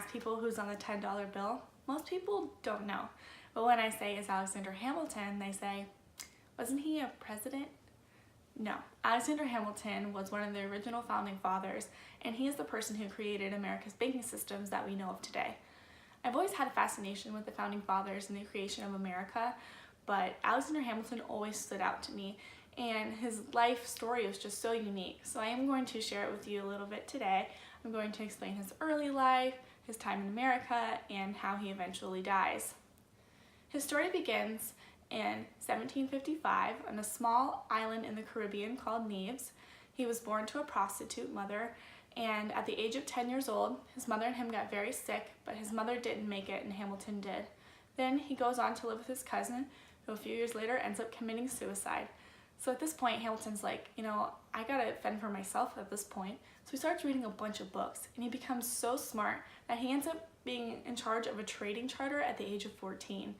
ask people who's on the $10 bill, most people don't know. But when I say is Alexander Hamilton, they say, wasn't he a president? No, Alexander Hamilton was one of the original founding fathers, and he is the person who created America's banking systems that we know of today. I've always had a fascination with the founding fathers and the creation of America, but Alexander Hamilton always stood out to me, and his life story was just so unique. So I am going to share it with you a little bit today. I'm going to explain his early life, his time in America, and how he eventually dies. His story begins in 1755 on a small island in the Caribbean called Nevis. He was born to a prostitute mother, and at the age of 10 years old, his mother and him got very sick, but his mother didn't make it and Hamilton did. Then he goes on to live with his cousin, who a few years later ends up committing suicide. So at this point, Hamilton's like, I gotta fend for myself at this point. So he starts reading a bunch of books, and he becomes so smart that he ends up being in charge of a trading charter at the age of 14.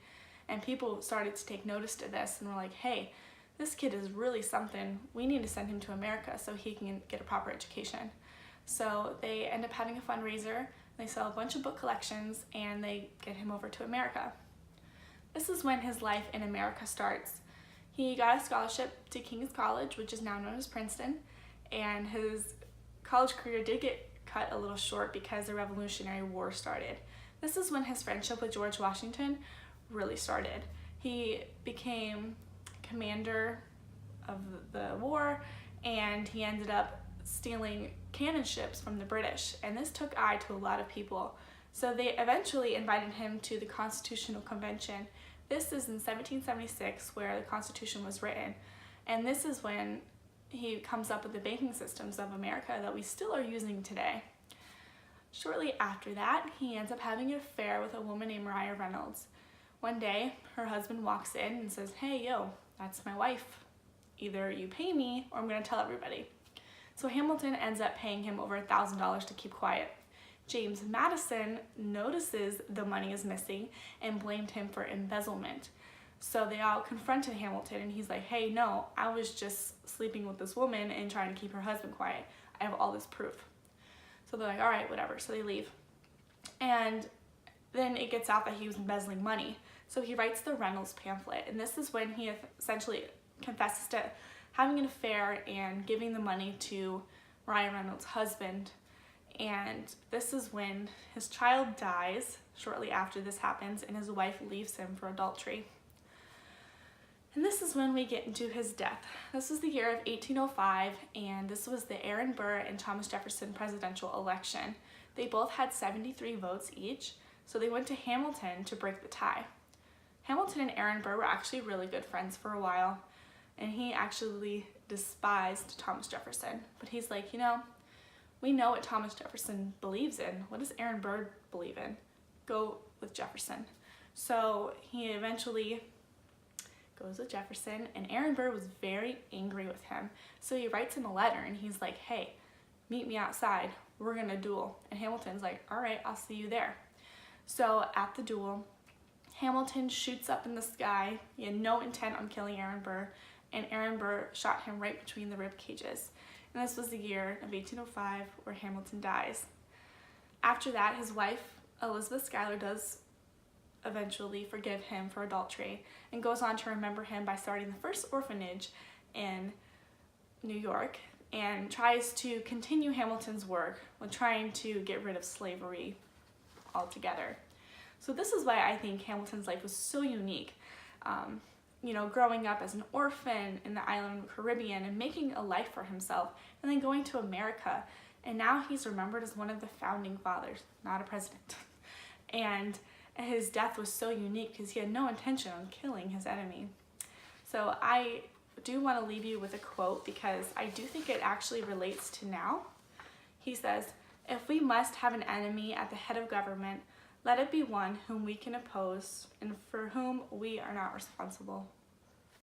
And people started to take notice to this and were like, hey, this kid is really something. We need to send him to America so he can get a proper education. So they end up having a fundraiser, they sell a bunch of book collections, and they get him over to America. This is when his life in America starts. He got a scholarship to King's College, which is now known as Princeton, and his college career did get cut a little short because the Revolutionary War started. This is when his friendship with George Washington really started. He became commander of the war, and he ended up stealing cannon ships from the British, and this took eye to a lot of people. So they eventually invited him to the Constitutional Convention. This is in 1776 where the Constitution was written, and this is when he comes up with the banking systems of America that we still are using today. Shortly after that, he ends up having an affair with a woman named Maria Reynolds. One day, her husband walks in and says, hey, yo, that's my wife. Either you pay me or I'm gonna tell everybody. So Hamilton ends up paying him over $1,000 to keep quiet. James Madison notices the money is missing and blamed him for embezzlement. So they all confronted Hamilton, and he's like, hey, no, I was just sleeping with this woman and trying to keep her husband quiet. I have all this proof. So they're like, all right, whatever. So they leave. And then it gets out that he was embezzling money. So he writes the Reynolds pamphlet, and this is when he essentially confesses to having an affair and giving the money to Ryan Reynolds' husband. And this is when his child dies shortly after this happens, and his wife leaves him for adultery. And this is when we get into his death. This was the year of 1805, and this was the Aaron Burr and Thomas Jefferson presidential election. They both had 73 votes each, so they went to Hamilton to break the tie. Hamilton and Aaron Burr were actually really good friends for a while, and he actually despised Thomas Jefferson. But he's like, we know what Thomas Jefferson believes in. What does Aaron Burr believe in? Go with Jefferson. So he eventually goes with Jefferson, and Aaron Burr was very angry with him. So he writes him a letter, and he's like, hey, meet me outside. We're gonna duel. And Hamilton's like, all right, I'll see you there. So at the duel, Hamilton shoots up in the sky. He had no intent on killing Aaron Burr, and Aaron Burr shot him right between the rib cages. And this was the year of 1805 where Hamilton dies. After that, his wife, Elizabeth Schuyler, does eventually forgive him for adultery and goes on to remember him by starting the first orphanage in New York, and tries to continue Hamilton's work with trying to get rid of slavery altogether. So this is why I think Hamilton's life was so unique. Growing up as an orphan in the island of the Caribbean and making a life for himself, and then going to America. And now he's remembered as one of the founding fathers, not a president. And his death was so unique because he had no intention on killing his enemy. So I do want to leave you with a quote because I do think it actually relates to now. He says, if we must have an enemy at the head of government, let it be one whom we can oppose and for whom we are not responsible.